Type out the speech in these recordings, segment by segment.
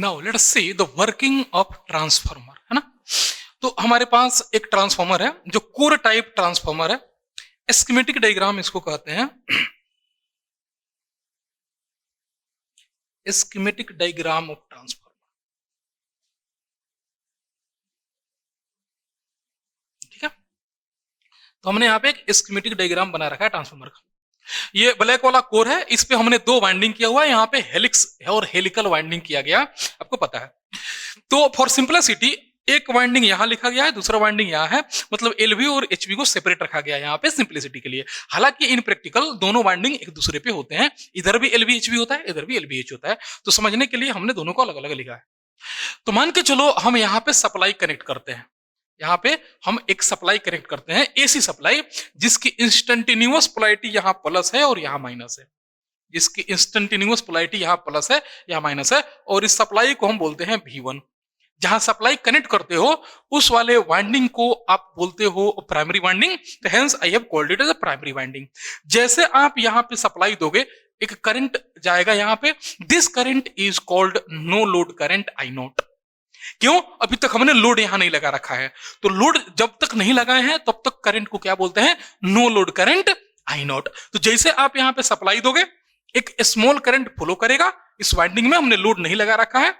Now let us see the working of transformer, है ना। तो हमारे पास एक ट्रांसफार्मर है जो कोर टाइप ट्रांसफार्मर है। स्कीमेटिक डायग्राम इसको कहते हैं, स्कीमेटिक डायग्राम ऑफ ट्रांसफार्मर। ठीक है, तो हमने यहाँ पे एक स्कीमेटिक डायग्राम बना रखा है ट्रांसफार्मर का। ये ब्लैक वाला कोर है, इस पे हमने दो वाइंडिंग किया हुआ है, यहाँ पे हेलिक्स और हेलिकल वाइंडिंग किया गया, आपको पता है। तो फॉर सिंपलिसिटी एक वाइंडिंग यहां लिखा गया है, दूसरा वाइंडिंग यहां है, मतलब एलवी और एचवी को सेपरेट रखा गया है यहाँ पे सिंपलिसिटी के लिए। हालांकि इन प्रैक्टिकल दोनों वाइंडिंग एक दूसरे पे होते हैं, इधर भी एलवी एचवी होता है, इधर भी एलवी एच होता है, तो समझने के लिए हमने दोनों को अलग अलग लिखा है। तो मान के चलो हम यहाँ पे सप्लाई कनेक्ट करते हैं, यहाँ पे हम एक सप्लाई कनेक्ट करते हैं, एसी सप्लाई, जिसकी इंस्टेंटेनियस पोलैरिटी यहाँ प्लस है और यहाँ माइनस है, जिसकी इंस्टेंटेनियस पोलैरिटी यहाँ प्लस है यहाँ माइनस है, और इस सप्लाई को हम बोलते हैं V1। जहां सप्लाई कनेक्ट करते हो उस वाले वाइंडिंग को आप बोलते हो प्राइमरी वाइंडिंग, तो hence I have called it as a primary winding. जैसे आप यहाँ पे सप्लाई दोगे, एक करंट जाएगा यहाँ पे, this current is called no load current I0। क्यों? अभी तक हमने लोड यहां नहीं लगा रखा है, तो लोड जब तक नहीं लगाए हैं तब तक करंट को क्या बोलते हैं? No load current I0। तो जैसे आप यहां पे सप्लाई दोगे, एक स्मॉल करंट फ्लो करेगा, इस वाइंडिंग में हमने लोड नहीं लगा रखा है।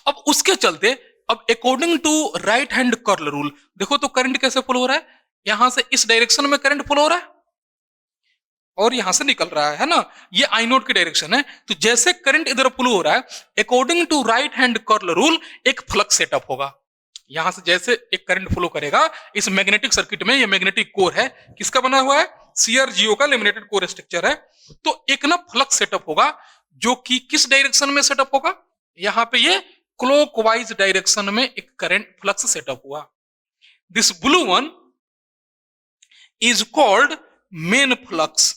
अब उसके चलते अब according to right hand curl rule देखो तो करंट कैसे फ्लो हो रहा है, यहां से इस डायरेक्शन में करंट फ्लो हो रहा है और यहां से निकल रहा है ना, ये I0 की डायरेक्शन है। तो जैसे करंट इधर फ्लो हो रहा है, according to right hand curl rule एक फ्लक्स सेटअप होगा। यहां से जैसे एक करंट फ्लो करेगा, इस मैग्नेटिक सर्किट में, ये मैग्नेटिक कोर है, किसका बना हुआ है? CRGO का लेमिनेटेड कोर स्ट्रक्चर है। तो एक ना फ्लक्स सेटअप होगा जो कि किस डायरेक्शन में सेटअप होगा? यहां पे ये क्लॉकवाइज डायरेक्शन में एक करंट फ्लक्स सेटअप हुआ। This blue one is called main flux,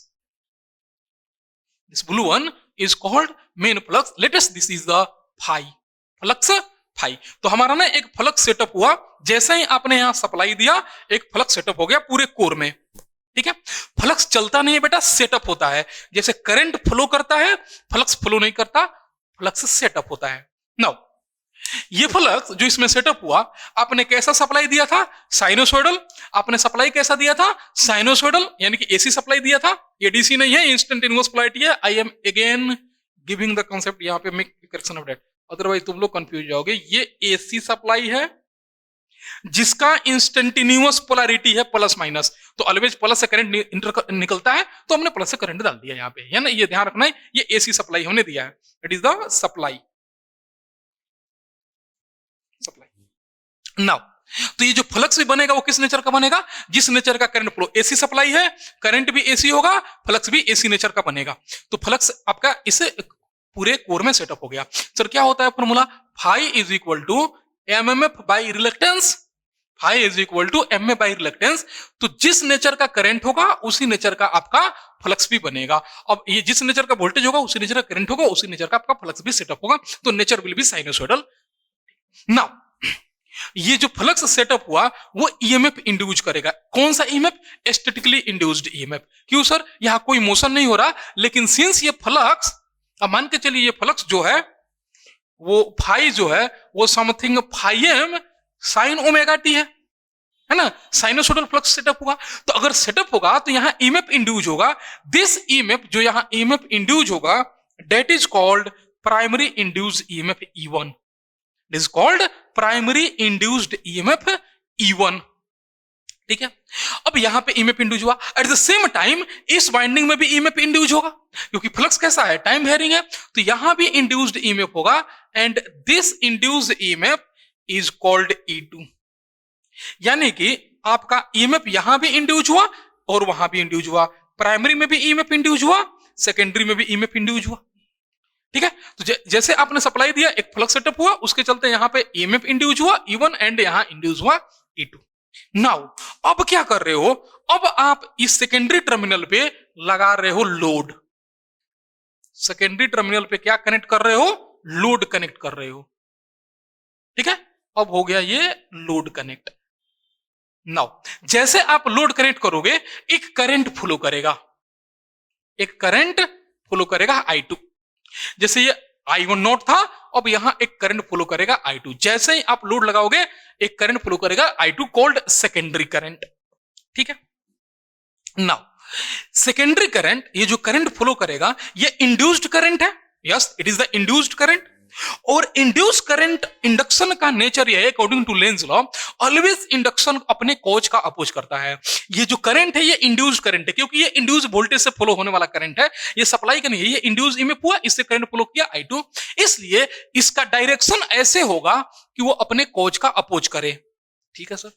this blue one is called main flux. Latest this is the phi, flux phi. तो हमारा ना एक फ्लक्स सेटअप हुआ, जैसे ही आपने यहां सप्लाई दिया एक फ्लक्स सेटअप हो गया पूरे कोर में। ठीक है, फ्लक्स चलता नहीं है बेटा, सेटअप होता है। जैसे करंट फ्लो करता है, फ्लक्स फ्लो नहीं करता, फ्लक्स सेटअप होता है। नाउ ये फ्लक्स जो इसमें सेटअप हुआ, आपने कैसा सप्लाई दिया था? साइनोसॉइडल। आपने सप्लाई कैसा दिया था? साइनोसॉइडल, यानी कि एसी सप्लाई दिया था, एडीसी नहीं है, इंस्टेंटेनियस पोलैरिटी है। I am again giving the concept, यहां पे make correction of that, otherwise तुम लोग कंफ्यूज जाओगे। ये एसी सप्लाई है जिसका इंस्टेंटेनियस पोलैरिटी है प्लस माइनस, तो ऑलवेज प्लस से करंट निकलता है, तो हमने प्लस से करंट डाल दिया यहाँ पे, है ना, ये ध्यान रखना है। ये एसी सप्लाई हमने दिया है, it is the supply. Now तो ये जो फ्लक्स भी बनेगा वो किस नेचर का बनेगा? जिस नेचर का करंट फ्लो, एसी सप्लाई है, करंट भी एसी होगा, फ्लक्स भी एसी नेचर का बनेगा। तो फ्लक्स आपका इस पूरे कोर में सेटअप हो गया। सर क्या होता है formula? Phi is equal to MMF by reluctance, phi is equal to MA by reluctance. तो जिस नेचर का करंट होगा उसी नेचर का आपका फ्लक्स भी बनेगा। अब ये जिस नेचर का वोल्टेज होगा उसी नेचर का करंट होगा, उसी नेचर का आपका फ्लक्स भी सेटअप होगा, तो nature will be sinusoidal. Now ये जो फ्लक्स सेटअप हुआ वो ईएमएफ इंड्यूस करेगा। कौन सा ईएमएफ? Aesthetically induced EMF. क्यों सर? यहां कोई मोशन नहीं हो रहा, लेकिन सिंस ये फ्लक्स, अब मान के चलिए ये फ्लक्स जो है वो फाई जो है वो something phi m sine omega t है ना, साइनोसॉइडल फ्लक्स सेटअप होगा। तो अगर सेटअप होगा तो यहां ईएमएफ इंड्यूस होगा। दिस ईएमएफ जो यहां ईएमएफ इंड्यूस होगा, that is called primary induced EMF E1। It is called primary induced EMF E1। ठीक है, अब यहां पे EMF इंड्यूस हुआ, एट द सेम टाइम इस वाइंडिंग में भी EMF इंड्यूस होगा, क्योंकि फ्लक्स कैसा है? टाइम वेरिंग है, तो यहां भी इंड्यूस्ड EMF होगा, and this induced EMF is called E2। यानी कि आपका EMF यहां भी इंड्यूस हुआ और वहां भी इंड्यूस हुआ, प्राइमरी में भी EMF इंड्यूस हुआ, सेकेंडरी में भी EMF इंड्यूस हुआ। ठीक है, तो जैसे आपने सप्लाई दिया एक फ्लक्स सेटअप हुआ, उसके चलते यहां पे ईएमएफ इंड्यूस हुआ E1 एंड यहां इंड्यूस हुआ E2। नाउ अब क्या कर रहे हो? अब आप इस सेकेंडरी टर्मिनल पे लगा रहे हो लोड। सेकेंडरी टर्मिनल पे क्या कनेक्ट कर रहे हो? लोड कनेक्ट कर रहे हो। ठीक है, अब हो गया ये लोड कनेक्ट। नाउ जैसे आप लोड कनेक्ट करोगे एक करंट फ्लो करेगा, एक करंट फ्लो करेगा I2। जैसे ये I1 नोट था अब यहां एक करंट फ्लो करेगा I2। जैसे ही आप लोड लगाओगे एक करंट फ्लो करेगा I2 कॉल्ड सेकेंडरी करंट। ठीक है, नाउ सेकेंडरी करंट, ये जो करंट फ्लो करेगा ये इंड्यूस्ड करंट है। Yes, it is the induced current. और इंड्यूस करंट, इंडक्शन का नेचर यह है according to Lenz law, always induction अपने कॉज का अपोज करता है। ये जो करंट है ये इंड्यूस करंट है, क्योंकि ये इंड्यूस वोल्टेज से फ्लो होने वाला करंट है, ये सप्लाई का नहीं है, ये इंड्यूस ईएमएफ हुआ, इससे करंट फ्लो किया I2, इसलिए इसका डायरेक्शन ऐसे होगा कि वो अपने कॉज का अपोज करे। ठीक है सर,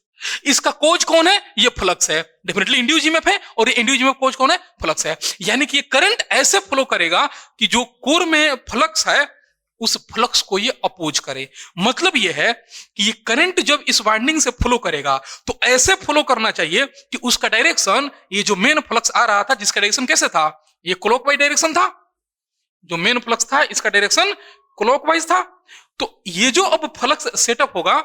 इसका कोज कौन है? ये फ्लक्स है, डेफिनेटली इंड्यूस ईएमएफ है, और ये इंड्यूस ईएमएफ कोज कौन है? फ्लक्स है। यानी कि ये करंट ऐसे फ्लो करेगा कि जो कोर में फ्लक्स है उस फ्लक्स को ये अपोज करे। मतलब ये है कि ये करंट जब इस वाइंडिंग से फ्लो करेगा तो ऐसे फ्लो करना चाहिए कि उसका डायरेक्शन, ये जो मेन फ्लक्स आ रहा था जिसका डायरेक्शन कैसे था? ये क्लॉकवाइज डायरेक्शन था। जो मेन फ्लक्स था इसका डायरेक्शन क्लॉकवाइज था। तो ये जो अब फ्लक्स सेटअप होगा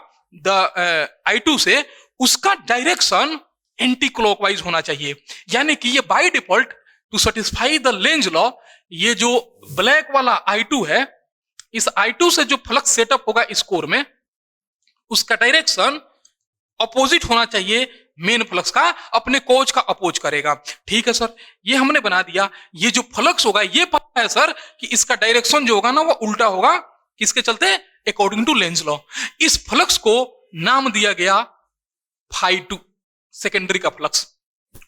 I2 से, उसका डायरेक्शन एंटी क्लॉकवाइज होना चाहिए। यानी कि ये by default to satisfy the Lenz law, ये जो ब्लैक वाला I2 है, इस I2 से जो फ्लक्स सेटअप होगा इस कोर में, उसका डायरेक्शन अपोजिट होना चाहिए मेन फ्लक्स का, अपने कोज का अपोज करेगा। ठीक है सर, ये हमने बना दिया। ये जो फ्लक्स होगा ये पता है सर कि इसका डायरेक्शन जो होगा ना वो उल्टा होगा, किसके चलते? According to Lenz law. इस फ्लक्स को नाम दिया गया φ2, सेकेंडरी का फ्लक्स।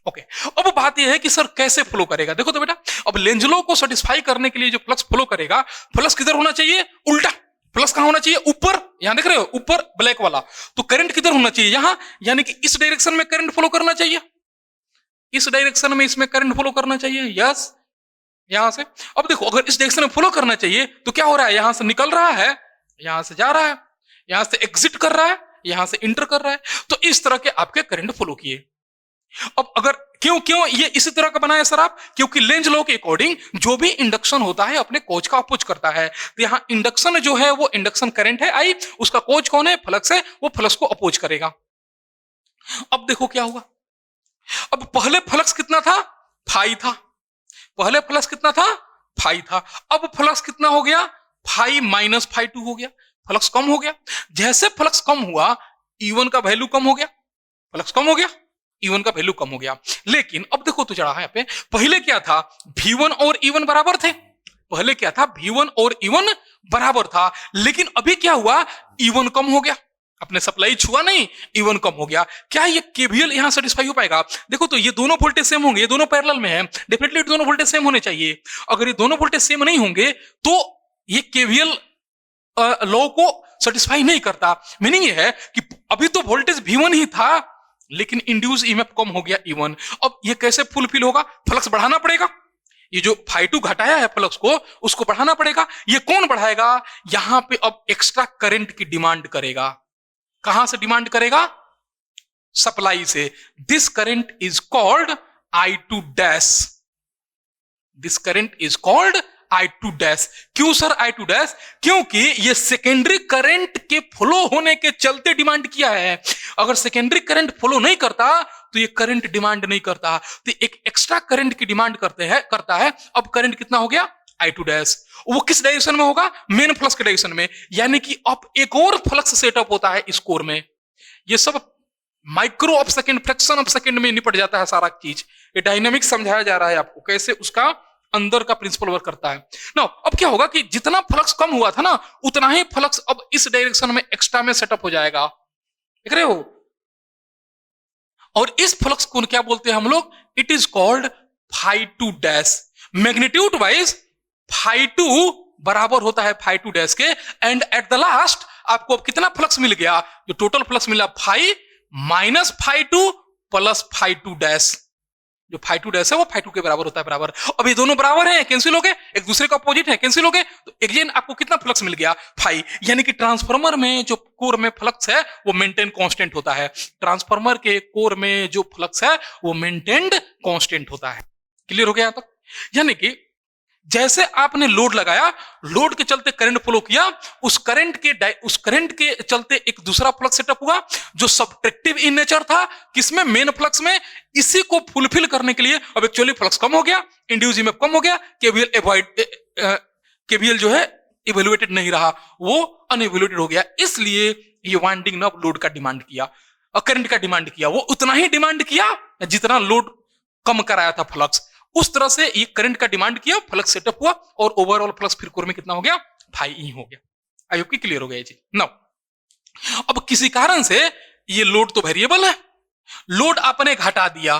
ओके, अब बात यह है कि सर कैसे फ्लो करेगा। देखो तो बेटा, अब लेंज लॉ को सेटिस्फाई करने के लिए जो फ्लक्स फ्लो करेगा, फ्लक्स किधर होना चाहिए? उल्टा। फ्लक्स कहां होना चाहिए? ऊपर। यहां देख रहे हो, ऊपर ब्लैक वाला। तो करंट किधर होना चाहिए? यहां। यानी कि इस डायरेक्शन में करंट फ्लो करना चाहिए, इस डायरेक्शन में इसमें करंट फ्लो करना चाहिए। यस, यहां से। अब देखो, अगर इस डायरेक्शन में फ्लो करना चाहिए तो क्या हो रहा है? यहां से निकल रहा है, यहां से जा रहा है, यहां से एग्जिट कर रहा है, यहां से इंटर कर रहा है। तो इस तरह के आपके करंट फ्लो किए। अब अगर क्यों ये इसी तरह का बनाया सर आप? क्योंकि लेंज लॉ के अकॉर्डिंग जो भी इंडक्शन होता है अपने कोज का अपोज करता है। तो यहां इंडक्शन जो है वो इंडक्शन करंट है I, उसका कोज कौन है? फ्लक्स है, वो फ्लक्स को अपोज करेगा। अब देखो क्या हुआ। अब पहले फ्लक्स कितना था? फाई था। पहले फ्लक्स कितना था? फाई था। अब फ्लक्स कितना हो गया? फाई माइनस φ2 हो गया। फ्लक्स कम हो गया। जैसे फ्लक्स कम हुआ E1 का वैल्यू कम हो गया, फ्लक्स कम हो गया, E1 का वैल्यू कम हो गया। लेकिन अब देखो तो चढ़ा है यहाँ पे, पहले क्या था? V1 और E1 बराबर थे। पहले क्या था? V1 और E1 बराबर था। लेकिन अभी क्या हुआ? E1 कम हो गया, अपने सप्लाई छुआ नहीं, E1 कम हो गया। क्या ये केवीएल यहां सेटिस्फाई हो पाएगा? देखो तो ये दोनों वोल्टेज सेम होंगे, ये दोनों पैरेलल में है, डेफिनेटली दोनों वोल्टेज सेम होने चाहिए। अगर ये दोनों वोल्टेज सेम नहीं होंगे तो ये केवीएल लॉ को सेटिस्फाई नहीं करता। मीनिंग ये है कि अभी तो वोल्टेज V1 ही था, लेकिन इंड्यूस ईएमएफ कम हो गया E1। अब ये कैसे फुलफिल होगा? फ्लक्स बढ़ाना पड़ेगा। ये जो φ2 घटाया है फ्लक्स को, उसको बढ़ाना पड़ेगा। ये कौन बढ़ाएगा? यहां पे अब एक्स्ट्रा करंट की डिमांड करेगा। कहां से डिमांड करेगा? सप्लाई से। This current is called I2 dash. This current is called I2 dash. क्यों सर I2 डैश? क्योंकि ये सेकेंडरी करंट के फ्लो होने के चलते डिमांड किया है। अगर सेकेंडरी करंट फ्लो नहीं करता तो ये करंट डिमांड नहीं करता, तो एक एक्स्ट्रा करंट की डिमांड करता है। अब करंट कितना हो गया? I2 dash. वो किस डायरेक्शन में होगा? मेन फ्लक्स के डायरेक्शन में। यानी कि अब एक और फ्लक्स सेटअप होता है इस कोर में। ये सब micro of second, fraction of second में निपट जाता है सारा चीज। ये डायनेमिक समझाया जा रहा है आपको, कैसे उसका अंदर का प्रिंसिपल वर्क करता है ना। अब क्या होगा कि जितना फ्लक्स कम हुआ था ना, उतना ही फ्लक्स अब इस डायरेक्शन में एक्स्ट्रा में सेटअप हो जाएगा। देख रहे हो? और इस फ्लक्स को क्या बोलते हैं हम लोग? It is called φ2 dash. Magnitude wise φ2 बराबर होता है φ2 डैश के। एंड एट द लास्ट आपको अब कितना फ्लक्स मिल गया? जो टोटल फ्लक्स मिला φ माइनस φ2 प्लस φ2 डैश। जो φ2 डैश है वो φ2 के बराबर होता है, बराबर। अब ये दोनों बराबर हैं, कैंसिल हो गए, एक दूसरे का अपोजिट है, कैंसिल हो गए, तो अगेन आपको कितना फ्लक्स मिल गया? φ। यानी कि ट्रांसफार्मर में जो कोर में फ्लक्स है वो मेंटेन कांस्टेंट होता है। ट्रांसफार्मर के कोर में जो फ्लक्स है वो मेंटेन्ड कांस्टेंट होता है। क्लियर हो गया यहां तक? यानी कि जैसे आपने लोड लगाया, लोड के चलते करंट फ्लो किया, उस करंट के चलते एक दूसरा फ्लक्स सेटअप हुआ जो सब्ट्रैक्टिव इन नेचर था। किसमें? मेन फ्लक्स में। इसी को फुलफिल करने के लिए अब एक्चुअली फ्लक्स कम हो गया, इंड्यूस ईएमएफ कम हो गया, केवीएल जो है इवेल्युएटेड नहीं रहा, वो अनइवेल्युएटेड हो गया, इसलिए ये वाइंडिंग ने अब लोड का डिमांड किया और करंट का डिमांड किया। वो उतना ही डिमांड किया जितना लोड कम कराया था फ्लक्स, उस तरह से ये करंट का डिमांड किया, फ्लक्स सेटअप हुआ और ओवरऑल फ्लक्स फिर कोर में कितना हो गया, 5E हो गया। आई होप कि क्लियर हो गया ये चीज। नाउ अब किसी कारण से ये लोड तो वेरिएबल है, लोड आपने घटा दिया,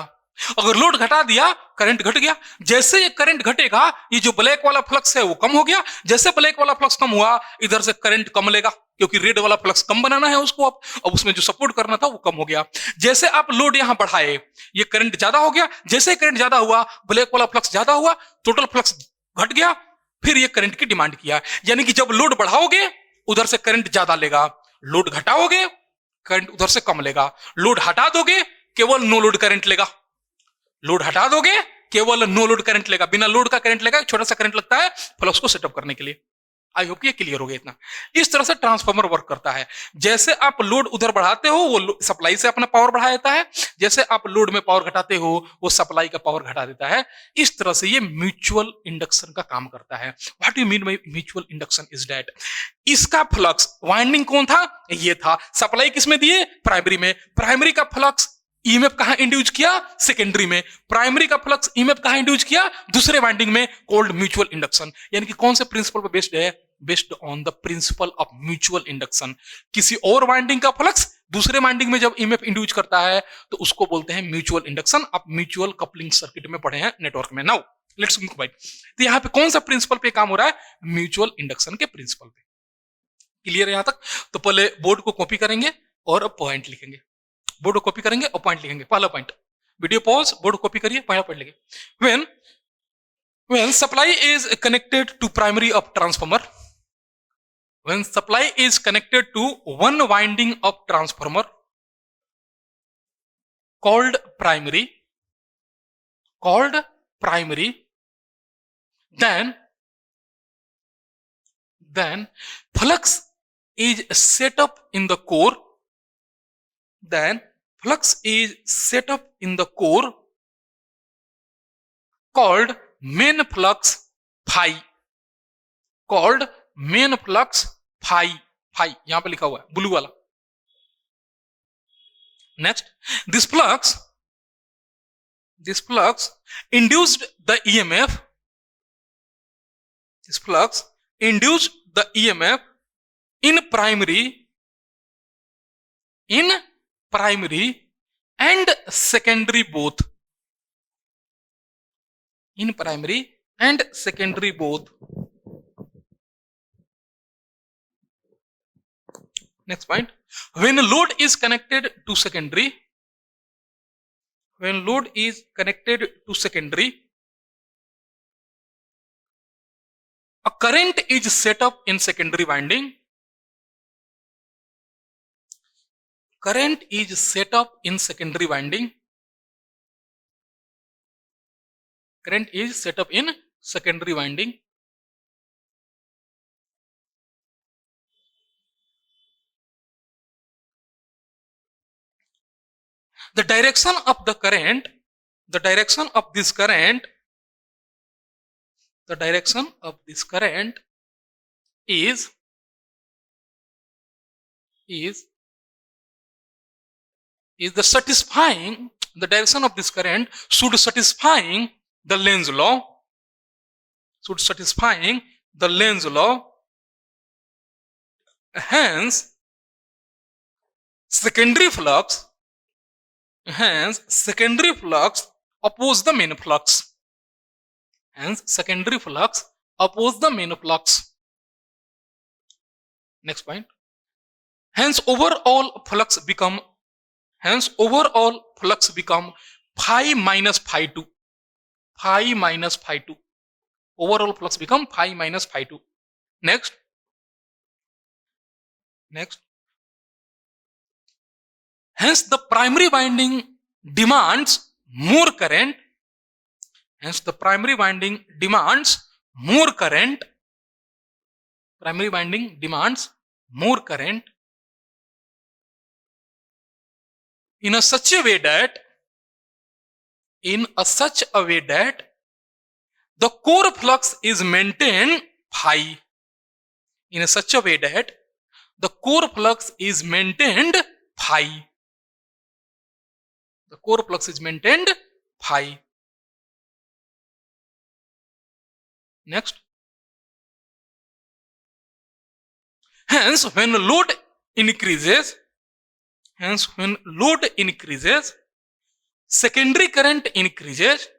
अगर लोड घटा दिया करंट घट गया, जैसे ये करंट घटेगा ये जो ब्लैक वाला फ्लक्स है वो कम हो गया, जैसे ब्लैक वाला फ्लक्स कम हुआ इधर से करंट कम लेगा क्योंकि रेड वाला फ्लक्स कम बनाना है उसको, अब उसमें जो सपोर्ट करना था वो कम हो गया। जैसे आप लोड यहां बढ़ाए ये करंट ज्यादा हो गया, जैसे करंट ज्यादा हुआ ब्लैक वाला फ्लक्स ज्यादा हुआ, टोटल फ्लक्स घट गया, फिर ये करंट की डिमांड किया। यानी कि जब लोड बढ़ाओगे उधर से करंट ज्यादा लेगा, लोड घटाओगे करंट उधर से कम लेगा, लोड हटा दोगे केवल नो लोड करंट लेगा, लोड हटा दोगे केवल नो लोड करंट लेगा, बिना लोड का करंट लेगा, छोटा सा करंट लगता है फ्लक्स को सेटअप करने के लिए। आई होप ये क्लियर हो गया इतना। इस तरह से ट्रांसफार्मर वर्क करता है, जैसे आप लोड उधर बढ़ाते हो वो सप्लाई से अपना पावर बढ़ा देता है, जैसे आप लोड में पावर घटाते हो वो सप्लाई का पावर घटा देता है। इस तरह से ये म्यूचुअल इंडक्शन का काम करता है। What you mean by mutual induction is that इसका फ्लक्स वाइंडिंग कौन था, ये था, सप्लाई किसमें दिए, प्राइमरी में, प्राइमरी का फ्लक्स ईएमएफ कहां इंड्यूस किया, सेकेंडरी में, प्राइमरी का फ्लक्स ईएमएफ कहां इंड्यूस किया, दूसरे वाइंडिंग में, कॉल्ड म्यूचुअल इंडक्शन। यानी कि कौन से प्रिंसिपल पर बेस्ड है, based on the principle of mutual induction. किसी और वाइंडिंग का फ्लक्स दूसरे वाइंडिंग में जब ईएमएफ इंड्यूस करता है तो उसको बोलते हैं म्यूचुअल इंडक्शन। आप म्यूचुअल कपलिंग सर्किट में पढ़े हैं नेटवर्क में। नाउ लेट्स मूव बाय, तो यहां पे कौन सा प्रिंसिपल पे काम हो रहा है, म्यूचुअल इंडक्शन के प्रिंसिपल पे। क्लियर है यहां तक? तो पहले बोर्ड को कॉपी करेंगे और पॉइंट लिखेंगे, बोर्ड को कॉपी करेंगे और पॉइंट लिखेंगे। पहला point, video pause, board copy करिए, पहला पॉइंट लिखिए। when supply is connected to primary of transformer, when supply is connected to one winding of transformer called primary, then flux is set up in the core, then flux is set up in the core called main flux phi, called main flux phi, phi यहां पे लिखा हुआ है blue वाला। Next, this flux induced the EMF, this flux induced the EMF in primary and secondary both, in primary and secondary both. Next point, when load is connected to secondary, when load is connected to secondary, a current is set up in secondary winding, current is set up in secondary winding, current is set up in secondary winding. The direction of the current, the direction of this current, the direction of this current is the satisfying, the direction of this current should satisfying the Lenz law, should satisfying the Lenz law. Hence secondary flux, hence secondary flux oppose the main flux, hence secondary flux oppose the main flux. Next point, hence overall flux become, hence overall flux become phi minus phi 2, phi minus phi 2, overall flux become phi minus phi 2. Next, hence the primary winding demands more current, hence the primary winding demands more current, primary winding demands more current in a such a way that, in a such a way that the core flux is maintained phi, in such a way that the core flux is maintained phi. The core flux is maintained phi. Next. Hence, when load increases, secondary current increases.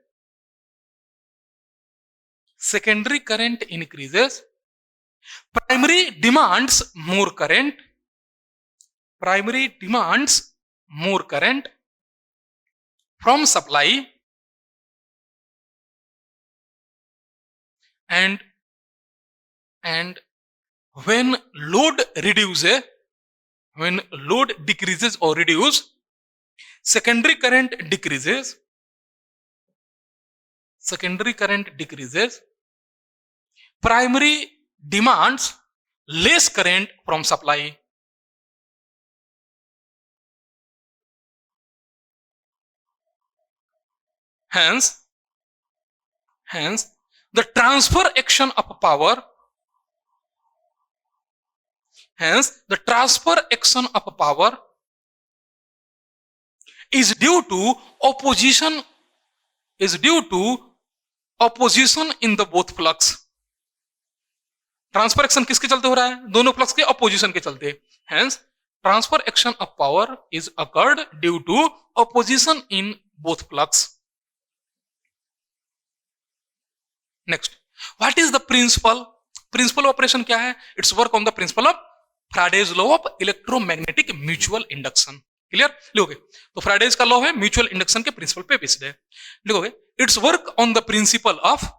Secondary current increases. Primary demands more current. Primary demands more current from supply, and when load reduces, when load decreases or reduce, secondary current decreases. Secondary current decreases. Primary demands less current from supply. Hence, the transfer action of power, is due to opposition in the both flux. Transfer action किसके चलते हो रहा है? दोनों flux के opposition के चलते. Hence, transfer action of power is occurred due to opposition in both flux. Next, what is the principle? Principle of operation क्या है? It's work on the principle of Faraday's law of electromagnetic mutual induction. Clear? लिखोगे तो Fridays का law है mutual induction के principal पे based है. लिखोगे it's work on the principle of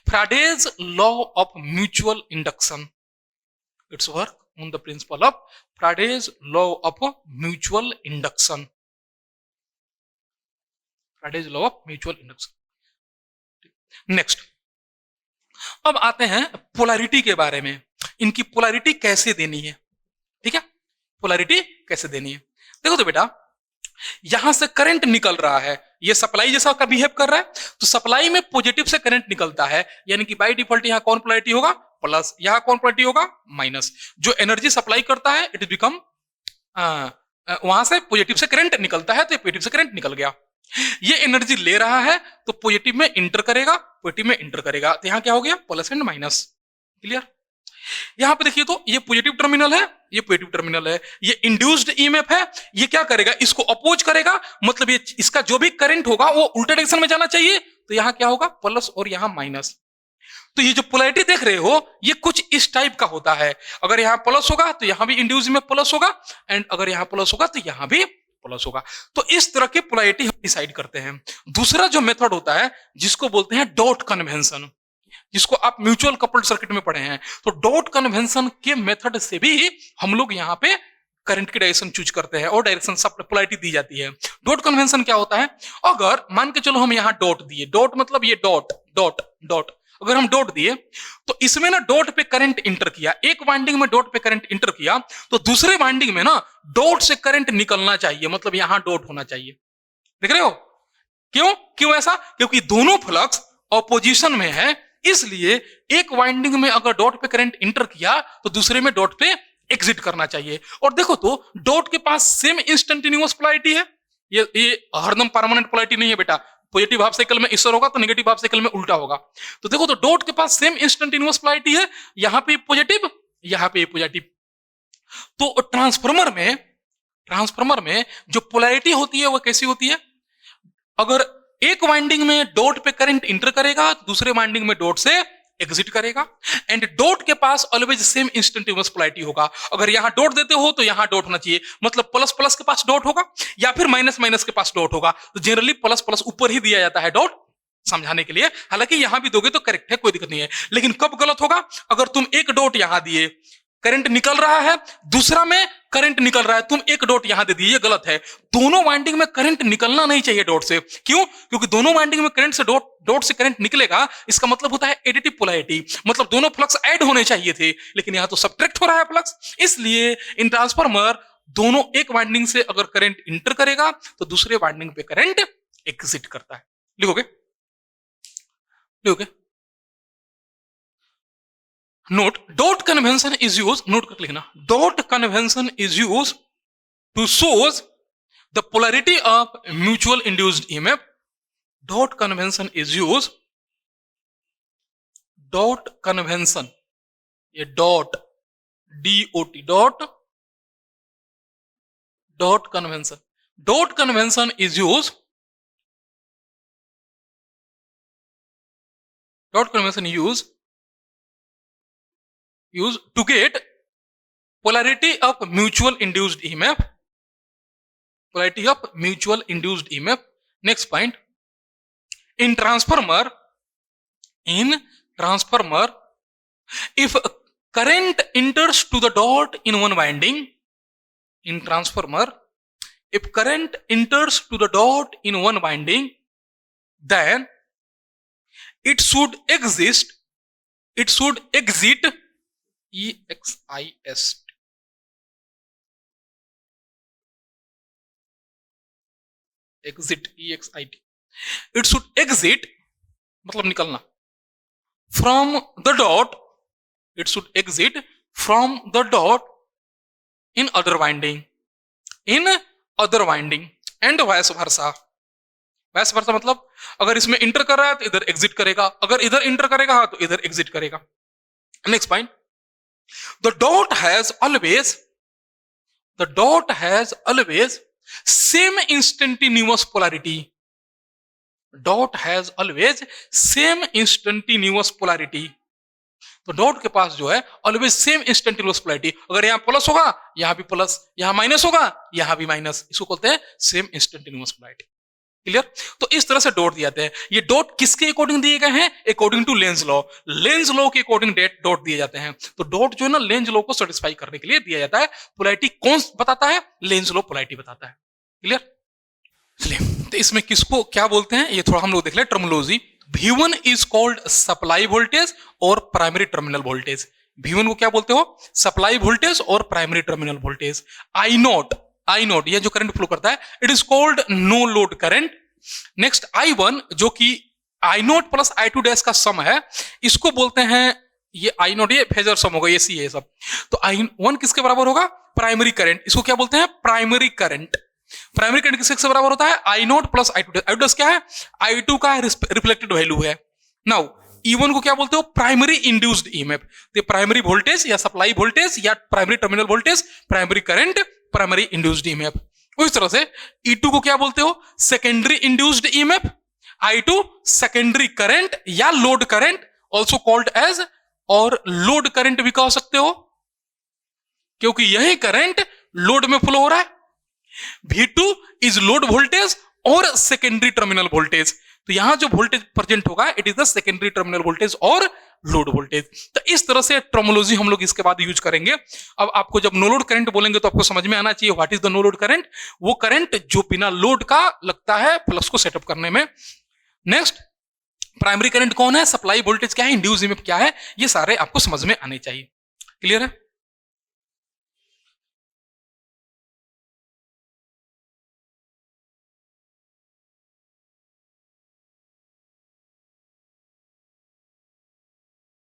Faraday's law of mutual induction. Its work on the principle of Faraday's law of mutual induction. Faraday's law of mutual induction. Next, अब आते हैं polarity के बारे में. इनकी पोलैरिटी कैसे देनी है? ठीक है, पोलैरिटी कैसे देनी है? देखो तो बेटा, यहां से करंट निकल रहा है, ये सप्लाई जैसा का बिहेव कर रहा है, तो सप्लाई में पॉजिटिव से करंट निकलता है, यानी कि बाय डिफॉल्ट यहां कौन पोलैरिटी होगा? प्लस. यहां कौन पोलैरिटी होगा? माइनस. जो एनर्जी सप्लाई करता है इट बिकम, वहां से पॉजिटिव से करंट निकलता है, तो पॉजिटिव से करंट निकल गया. ये एनर्जी ले रहा है तो पॉजिटिव में इंटर करेगा, पॉजिटिव में इंटर करेगा, तो यहां क्या हो गया? Plus and minus. क्लियर? यहां पे देखिए तो ये पॉजिटिव टर्मिनल है, ये पॉजिटिव टर्मिनल है, ये इंड्यूस्ड ईएमएफ है, ये क्या करेगा? इसको अपोज करेगा, मतलब ये इसका जो भी करंट होगा वो उल्टा डायरेक्शन में जाना चाहिए, तो यहां क्या होगा? प्लस और यहां माइनस. तो ये जो पोलैरिटी देख रहे हो ये कुछ इस टाइप का होता है. अगर यहां प्लस होगा तो यहां भी इंड्यूस में प्लस होगा, एंड अगर यहां प्लस होगा तो यहां भी प्लस होगा. तो इस तरह की पोलैरिटी हम डिसाइड करते हैं. दूसरा जो मेथड होता है जिसको बोलते हैं डॉट कन्वेंशन, जिसको आप म्यूचुअल कपल्ड सर्किट में पढ़े हैं, तो डॉट कन्वेंशन के मेथड से भी हम लोग यहां पे करंट की डायरेक्शन चूज करते हैं और डायरेक्शन सब पोलैरिटी दी जाती है. डॉट कन्वेंशन क्या होता है? अगर मान के चलो हम यहां डॉट दिए, डॉट मतलब ये डॉट डॉट डॉट, अगर हम डॉट दिए तो इसमें ना डॉट पे करंट इंटर किया, एक वाइंडिंग में डॉट पे करंट इंटर किया, तो दूसरे वाइंडिंग में ना डॉट से करंट निकलना चाहिए, मतलब यहां डॉट होना चाहिए. देख रहे हो? क्यों ऐसा? क्योंकि दोनों फ्लक्स ऑपोजिशन में है, इसलिए एक वाइंडिंग में अगर डॉट पे करंट इंटर किया तो दूसरे में डॉट पे एग्जिट करना चाहिए. और देखो तो डॉट के पास सेम इंस्टेंटेनियस पोलैरिटी है, ये हरदम परमानेंट पोलैरिटी नहीं है बेटा. पॉजिटिव हाफ साइकिल में इसर होगा तो नेगेटिव हाफ साइकिल में उल्टा होगा. तो देखो तो डॉट के पास सेम इंस्टेंटेनियस पोलैरिटी है, यहां पे पॉजिटिव, यहां पे पॉजिटिव. तो ट्रांसफार्मर में जो पोलैरिटी होती है वो कैसी होती है? अगर एक वाइंडिंग में डॉट पे करंट इंटर करेगा, दूसरे वाइंडिंग में डॉट से एग्जिट करेगा, एंड डॉट के पास ऑलवेज सेम इंस्टेंटेनियस पोलैरिटी होगा. अगर यहां डॉट देते हो तो यहां डॉट होना चाहिए, मतलब प्लस प्लस के पास डॉट होगा या फिर माइनस माइनस के पास डॉट होगा. तो जनरली प्लस प्लस ऊपर ही दिया जाता है डॉट समझाने के लिए, हालांकि यहां भी दोगे तो करेक्ट है, कोई दिक्कत नहीं है. लेकिन कब गलत होगा? अगर तुम एक डॉट यहां दिए, करंट निकल रहा है, दूसरा में करंट निकल रहा है, तुम एक डॉट यहां दे दिए, ये गलत है. दोनों वाइंडिंग में करंट निकलना नहीं चाहिए डॉट से. क्यों? क्योंकि दोनों वाइंडिंग में करंट से डॉट से करंट निकलेगा, इसका मतलब होता है एडिटिव पोलैरिटी, मतलब दोनों फ्लक्स ऐड होने चाहिए थे, लेकिन यहां तो सब्ट्रैक्ट हो रहा है फ्लक्स. इसलिए इन ट्रांसफार्मर दोनों एक वाइंडिंग से अगर करंट इंटर करेगा तो दूसरे वाइंडिंग पे करंट एग्जिट करता है. लिखोगे? Note, dot convention is use, note करके लिखना, dot convention is use to shows the polarity of mutual induced EMF. Dot convention is use, dot convention, ये dot DOT, dot convention, dot convention is use, dot convention use to get polarity of mutual induced EMF, polarity of mutual induced EMF. Next point, in transformer, if current enters to the dot in one winding, in transformer, if current enters to the dot in one winding, then it should exit EXIT, exit, EXIT, it should exit मतलब निकलना, from the dot, it should exit from the dot in other winding, and vice versa. vice versa मतलब अगर इसमें inter कर रहा है तो इधर एग्जिट करेगा, अगर इधर इंटर करेगा तो इधर एग्जिट करेगा. Next point, the dot has always same instantaneous polarity. Dot has always same instantaneous polarity. तो डॉट के पास जो है ऑलवेज सेम इंस्टेंटेनियस पोलैरिटी, अगर यहां प्लस होगा यहां भी प्लस, यहां माइनस होगा यहां भी माइनस, इसको बोलते हैं सेम इंस्टेंटेनियस पोलैरिटी. क्लियर? तो इस तरह से डॉट दिए जाते हैं. ये डॉट किसके अकॉर्डिंग दिए गए हैं? According to Lenz law. Lenz law के अकॉर्डिंग डॉट दिए जाते हैं. तो डॉट जो है ना लेंज लॉ को सेटिस्फाई करने के लिए दिया जाता है. पोलैरिटी कौन बताता है? लेंज लॉ पोलैरिटी बताता है. क्लियर? चलिए, तो इसमें किसको क्या बोलते हैं ये थोड़ा हम लोग देख ले terminology. V1 is called supply voltage और प्राइमरी टर्मिनल वोल्टेज. V1 को क्या बोलते हो? सप्लाई वोल्टेज और primary terminal voltage. I note ये जो करंट फ्लो करता है, it is called no load current. Next I1 जो कि I note plus I2 dash का सम है, इसको बोलते हैं ये I नोट, ये फेजर सम होगा, ये सी है सब. तो I1 किसके बराबर होगा? Primary current. इसको क्या बोलते हैं? Primary current. प्राइमरी करंट किसके बराबर होता है? I note plus I2. I2 क्या है? I2 का रिफ्लेक्टेड वैल्यू है. नाउ E1 को क्या बोलते हो? Primary induced EMF. तो प्राइमरी वोल्टेज या सप्लाई वोल्टेज या primary terminal voltage, primary current, primary induced EMF. उस तरह से E2 को क्या बोलते हो? Secondary induced EMF. I2 secondary current या load current, also called as, और लोड करंट भी कह सकते हो क्योंकि यही करंट लोड में फ्लो हो रहा है. V2 इज लोड वोल्टेज और सेकेंडरी टर्मिनल वोल्टेज. तो यहां जो वोल्टेज प्रेजेंट होगा it is the secondary terminal voltage और लोड वोल्टेज. तो इस तरह से टर्मिनोलॉजी हम लोग इसके बाद यूज करेंगे. अब आपको जब नो लोड करंट बोलेंगे तो आपको समझ में आना चाहिए what is the no load current. वो करंट जो बिना लोड का लगता है फ्लक्स को सेटअप करने में. नेक्स्ट, प्राइमरी करंट कौन है, सप्लाई वोल्टेज क्या है, इंड्यूस ईएमएफ क्या है, ये सारे आपको समझ में आने चाहिए. क्लियर है?